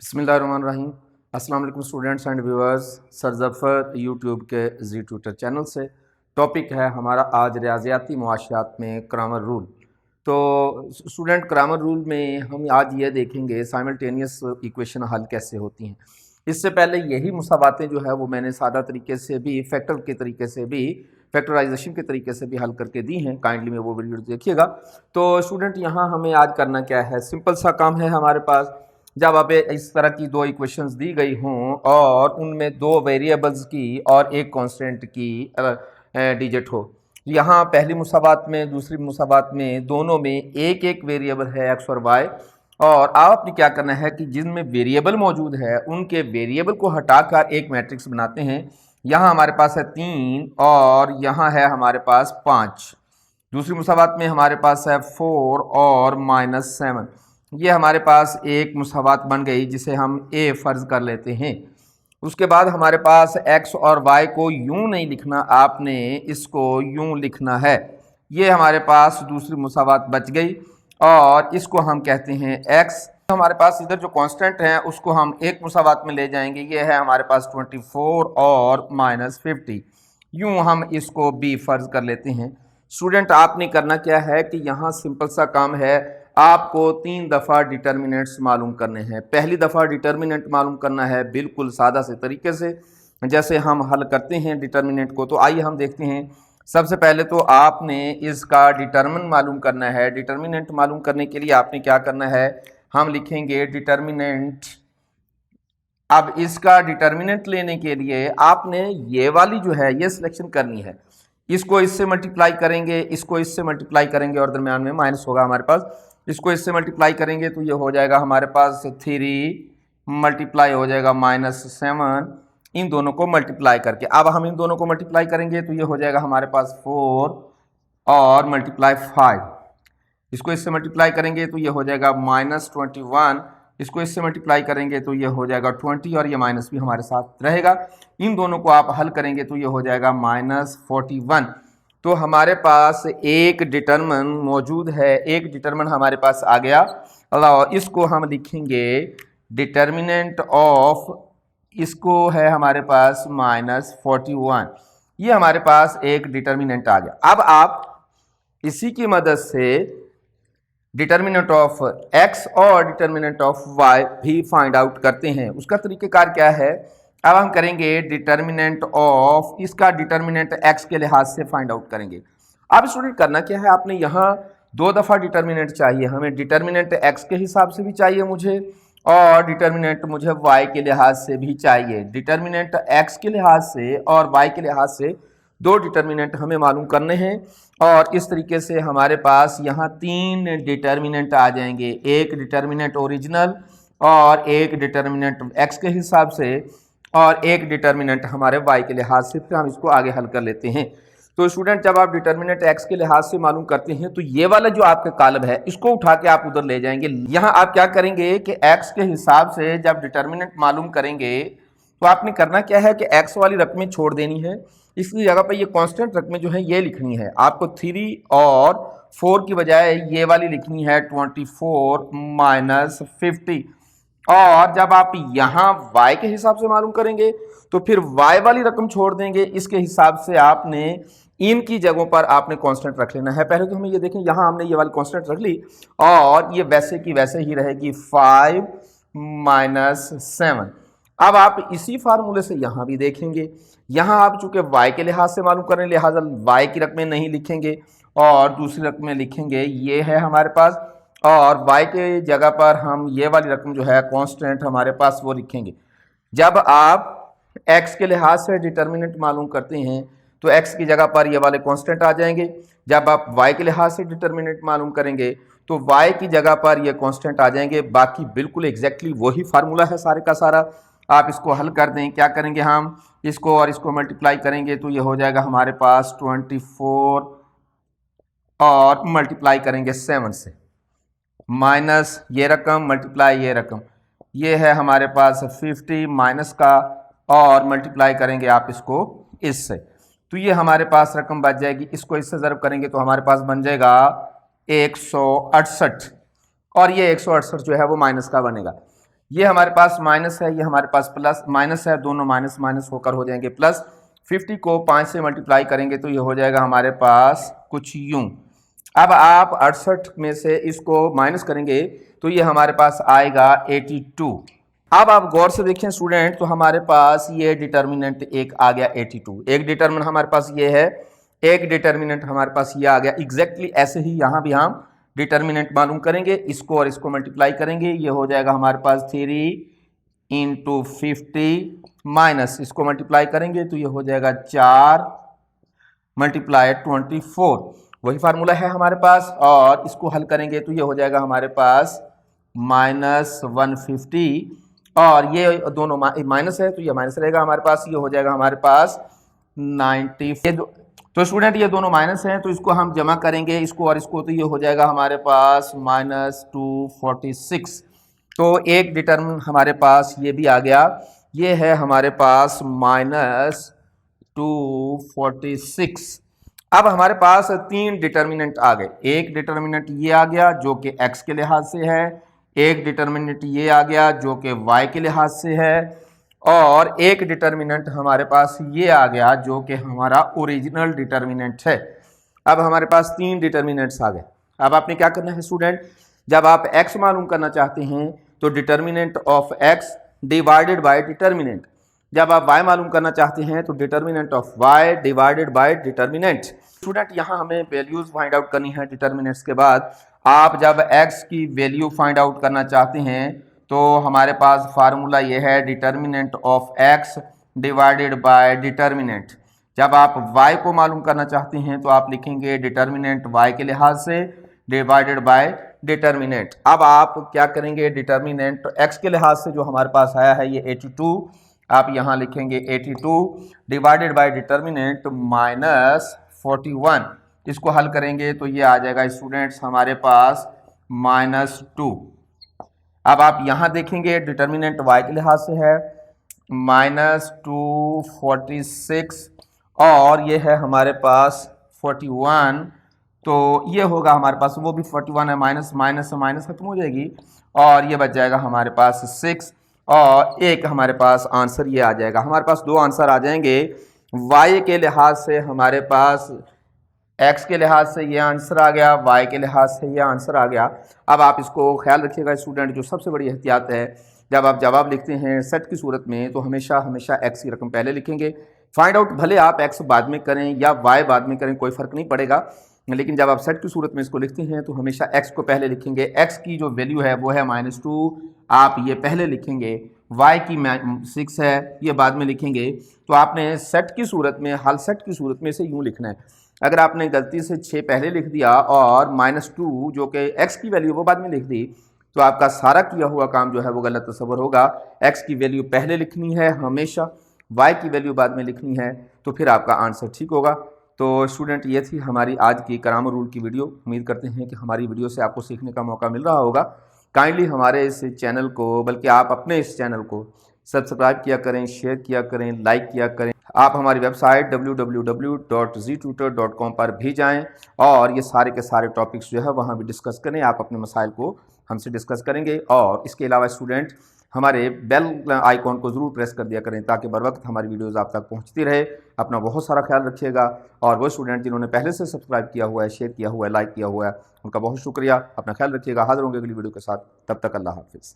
बिस्मिल्लाहिर्रहमानिर्रहीम। अस्सलाम वालेकुम students and viewers. Sir Zafar YouTube के जी ट्यूटर चैनल से टॉपिक है हमारा आज रियाज़ियाती मुआशियात में क्रैमर रूल। तो स्टूडेंट क्रैमर रूल में हम आज ये देखेंगे साइमल्टेनियस इक्वेशन हल कैसे होती हैं। इससे पहले यही मुसावातें जो है वो मैंने सादा तरीके से भी फैक्टर के तरीके से भी फैक्टराइजेशन के तरीके से भी हल करके दी हैं। काइंडली में वो वीडियो देखिएगा। तो स्टूडेंट यहाँ हमें आज करना क्या है, सिंपल सा काम है हमारे पास। जब आप इस तरह की दो इक्वेशंस दी गई हों और उनमें दो वेरिएबल्स की और एक कांस्टेंट की डिजिट हो, यहाँ पहली मुसावात में दूसरी मुसावात में दोनों में एक एक वेरिएबल है एक्स और वाई, और आपने क्या करना है कि जिनमें वेरिएबल मौजूद है उनके वेरिएबल को हटाकर एक मैट्रिक्स बनाते हैं। यहाँ हमारे पास है 3 और यहाँ है हमारे पास 5। दूसरी मुसावात में हमारे पास है 4 और -7। ये हमारे पास एक मुसावात बन गई जिसे हम ए फ़र्ज़ कर लेते हैं। उसके बाद हमारे पास x और y को यूं नहीं लिखना, आपने इसको यूं लिखना है। ये हमारे पास दूसरी मुसावात बच गई और इसको हम कहते हैं x। हमारे पास इधर जो कांस्टेंट है उसको हम एक मुसावात में ले जाएंगे। ये है हमारे पास 24 और -50। यूं हम इसको b फ़र्ज़ कर लेते हैं। स्टूडेंट आपने करना क्या है कि यहाँ सिंपल सा काम है, आपको 3 दफ़ा डिटर्मिनेंट्स मालूम करने हैं। पहली दफ़ा डिटर्मिनेंट मालूम करना है बिल्कुल सादा से तरीके से, जैसे हम हल करते हैं डिटर्मिनेंट को। तो आइए हम देखते हैं। सबसे पहले तो आपने इसका डिटर्मिनेंट मालूम करना है। डिटर्मिनेंट मालूम करने के लिए आपने क्या करना है, हम लिखेंगे डिटर्मिनेंट। अब इसका डिटर्मिनेंट लेने के लिए आपने ये वाली जो है ये सिलेक्शन करनी है। इसको इससे मल्टीप्लाई करेंगे, इसको इससे मल्टीप्लाई करेंगे और दरम्यान में माइनस होगा हमारे पास। इसको इससे मल्टीप्लाई करेंगे तो ये हो जाएगा हमारे पास 3 मल्टीप्लाई हो जाएगा -7। इन दोनों को मल्टीप्लाई करके अब हम इन दोनों को मल्टीप्लाई करेंगे तो ये हो जाएगा हमारे पास 4 और मल्टीप्लाई 5। इसको इससे मल्टीप्लाई करेंगे तो ये हो जाएगा -21। इसको इससे मल्टीप्लाई करेंगे तो ये हो जाएगा 20 और ये माइनस भी हमारे साथ रहेगा। इन दोनों को आप हल करेंगे तो ये हो जाएगा -41। तो हमारे पास एक डिटरमिन मौजूद है, एक डिटरमिन हमारे पास आ गया। और इसको हम लिखेंगे डिटर्मिनेंट ऑफ, इसको है हमारे पास -41। ये हमारे पास एक डिटर्मिनेंट आ गया। अब आप इसी की मदद से डिटर्मिनेंट ऑफ x और डिटर्मिनेंट ऑफ y भी फाइंड आउट करते हैं। उसका तरीक़ेकार क्या है, अब हम करेंगे डिटर्मिनेंट ऑफ, इसका डिटर्मिनेंट x के लिहाज से फाइंड आउट करेंगे। अब स्टूडेंट करना क्या है, आपने यहाँ 2 दफ़ा डिटर्मिनेंट चाहिए हमें। डिटर्मिनेंट x के हिसाब से भी चाहिए मुझे और डिटर्मिनेंट मुझे y के लिहाज से भी चाहिए। डिटर्मिनेंट x के लिहाज से और y के लिहाज से 2 डिटर्मिनेंट हमें मालूम करने हैं। और इस तरीके से हमारे पास यहाँ 3 डिटर्मिनेंट आ जाएंगे। एक डिटर्मिनेंट ओरिजिनल और एक डिटर्मिनेंट x के हिसाब से और एक डिटर्मिनेंट हमारे y के लिहाज से। फिर हम इसको आगे हल कर लेते हैं। तो स्टूडेंट जब आप डिटर्मिनेंट x के लिहाज से मालूम करते हैं तो ये वाला जो आपका कॉलम है इसको उठा के आप उधर ले जाएंगे। यहाँ आप क्या करेंगे कि x के हिसाब से जब डिटर्मिनेंट मालूम करेंगे तो आपने करना क्या है कि x वाली रकमें छोड़ देनी है। इसकी जगह पर ये कांस्टेंट रकमें जो है ये लिखनी है। आपको 3 और 4 की बजाय ये वाली लिखनी है 24 -50। और जब आप यहाँ y के हिसाब से मालूम करेंगे तो फिर y वाली रकम छोड़ देंगे। इसके हिसाब से आपने इनकी जगहों पर आपने कांस्टेंट रख लेना है। पहले तो हमें ये देखें, यहाँ हमने ये वाली कांस्टेंट रख ली और ये वैसे की वैसे ही रहेगी 5 -7। अब आप इसी फार्मूले से यहाँ भी देखेंगे। यहाँ आप चूंकि y के लिहाज से मालूम करें लिहाजा y की रकमें नहीं लिखेंगे और दूसरी रकमें लिखेंगे। ये है हमारे पास, और y के जगह पर हम ये वाली रकम जो है कांस्टेंट हमारे पास वो लिखेंगे। जब आप x के लिहाज से डिटर्मिनेंट मालूम करते हैं तो x की जगह पर ये वाले कांस्टेंट आ जाएंगे। जब आप y के लिहाज से डिटर्मिनेंट मालूम करेंगे तो y की जगह पर ये कांस्टेंट आ जाएंगे। बाकी बिल्कुल एग्जैक्टली वही फार्मूला है सारे का सारा। आप इसको हल कर दें, क्या करेंगे, हम इसको और इसको मल्टीप्लाई करेंगे तो ये हो जाएगा हमारे पास 24 और मल्टीप्लाई करेंगे 7 से, माइनस ये रकम मल्टीप्लाई ये रकम, ये है हमारे पास 50 माइनस का और मल्टीप्लाई करेंगे आप इसको इससे, तो ये हमारे पास रकम बच जाएगी। इसको इससे ज़रब करेंगे तो हमारे पास बन जाएगा 168 और ये 168 जो है वो माइनस का बनेगा। ये हमारे पास माइनस है, ये हमारे पास प्लस माइनस है, दोनों माइनस माइनस होकर हो जाएंगे प्लस। 50 को 5 से मल्टीप्लाई करेंगे तो ये हो जाएगा हमारे पास कुछ यूं। अब आप 68 में से इसको माइनस करेंगे तो ये हमारे पास आएगा 82। अब आप गौर से देखें स्टूडेंट, तो हमारे पास ये डिटर्मिनेंट एक आ गया 82। एक डिटर्मिनेंट हमारे पास ये है, एक डिटर्मिनेंट हमारे पास ये आ गया। एग्जैक्टली ऐसे ही यहाँ भी हम डिटर्मिनेंट मालूम करेंगे, इसको और इसको मल्टीप्लाई करेंगे, ये हो जाएगा हमारे पास 3 इंटू 50 माइनस इसको मल्टीप्लाई करेंगे तो ये हो जाएगा 4 मल्टीप्लाई 24। वही फार्मूला है हमारे पास, और इसको हल करेंगे तो ये हो जाएगा हमारे पास -150, और ये दोनों माइनस है तो ये माइनस रहेगा हमारे पास, ये हो जाएगा हमारे पास 90। तो स्टूडेंट ये दोनों माइनस हैं तो इसको हम जमा करेंगे, इसको और इसको, तो ये हो जाएगा हमारे पास -246। तो एक डिटर्मिनेंट हमारे पास ये भी आ गया, ये है हमारे पास -246। अब हमारे पास 3 डिटर्मिनेंट आ गए। एक डिटर्मिनेंट ये आ गया जो कि x के लिहाज से है, एक डिटर्मिनेंट ये आ गया जो कि y के लिहाज से है, और एक डिटर्मिनेंट हमारे पास ये आ गया जो कि हमारा ओरिजिनल डिटर्मिनेंट है। अब हमारे पास 3 डिटर्मिनेंट्स आ गए। अब आपने क्या करना है स्टूडेंट, जब आप x मालूम करना चाहते हैं तो determinant of x divided by determinant, जब आप y मालूम करना चाहते हैं तो determinant of y divided by determinant. Student यहाँ हमें वैल्यूज फाइंड आउट करनी है डिटर्मिनेंट्स के बाद। आप जब x की वैल्यू फाइंड आउट करना चाहते हैं तो हमारे पास फार्मूला ये है determinant of x divided by determinant. जब आप y को मालूम करना चाहते हैं तो आप लिखेंगे डिटर्मिनेंट y के लिहाज से डिवाइडेड बाय डिटर्मिनेंट। अब आप क्या करेंगे, डिटर्मिनेंट x के लिहाज से जो हमारे पास आया है ये 82, आप यहाँ लिखेंगे 82 डिवाइडेड बाय डिटर्मिनेंट -41। इसको हल करेंगे तो ये आ जाएगा स्टूडेंट्स हमारे पास -2। अब आप यहाँ देखेंगे डिटर्मिनेंट y के लिहाज से है -246, और ये है हमारे पास 41, तो ये होगा हमारे पास, वो भी 41 है, माइनस माइनस से माइनस खत्म हो जाएगी, और ये बच जाएगा हमारे पास 6, और एक हमारे पास आंसर ये आ जाएगा। हमारे पास 2 आंसर आ जाएंगे, y के लिहाज से हमारे पास, x के लिहाज से ये आंसर आ गया, y के लिहाज से ये आंसर आ गया। अब आप इसको ख्याल रखिएगा स्टूडेंट, जो सबसे बड़ी एहतियात है, जब आप जवाब लिखते हैं सेट की सूरत में तो हमेशा हमेशा x की रकम पहले लिखेंगे। फाइंड आउट भले आप x बाद में करें या y बाद में करें, कोई फ़र्क नहीं पड़ेगा, लेकिन जब आप सेट की सूरत में इसको लिखते हैं तो हमेशा x को पहले लिखेंगे। x की जो वैल्यू है वो है -2, आप ये पहले लिखेंगे। y की 6 है, ये बाद में लिखेंगे। तो आपने सेट की सूरत में, हल सेट की सूरत में से यूँ लिखना है। अगर आपने गलती से 6 पहले लिख दिया और -2 जो कि x की वैल्यू वो बाद में लिख दी, तो आपका सारा किया हुआ काम जो है वो गलत तस्वर होगा। x की वैल्यू पहले लिखनी है हमेशा, y की वैल्यू बाद में लिखनी है, तो फिर आपका आंसर ठीक होगा। तो स्टूडेंट ये थी हमारी आज की ग्रामर रूल की वीडियो। उम्मीद करते हैं कि हमारी वीडियो से आपको सीखने का मौका मिल रहा होगा। काइंडली हमारे इस चैनल को, बल्कि आप अपने इस चैनल को सब्सक्राइब किया करें, शेयर किया करें, लाइक किया करें। आप हमारी वेबसाइट www.ztutor.com पर भी जाएं और ये सारे के सारे टॉपिक्स जो है वहाँ भी डिस्कस करें। आप अपने मसाइल को हमसे डिस्कस करेंगे, और इसके अलावा स्टूडेंट हमारे बेल आइकॉन को ज़रूर प्रेस कर दिया करें ताकि बर वक्त हमारी वीडियोज़ आप तक पहुँचती रहे। अपना बहुत सारा ख्याल रखिएगा, और वो स्टूडेंट जिन्होंने पहले से सब्सक्राइब किया हुआ है, शेयर किया हुआ है, लाइक किया हुआ है, उनका बहुत शुक्रिया। अपना ख्याल रखिएगा। हाजिर होंगे अगली वीडियो के साथ, तब तक अल्लाह हाफिज़।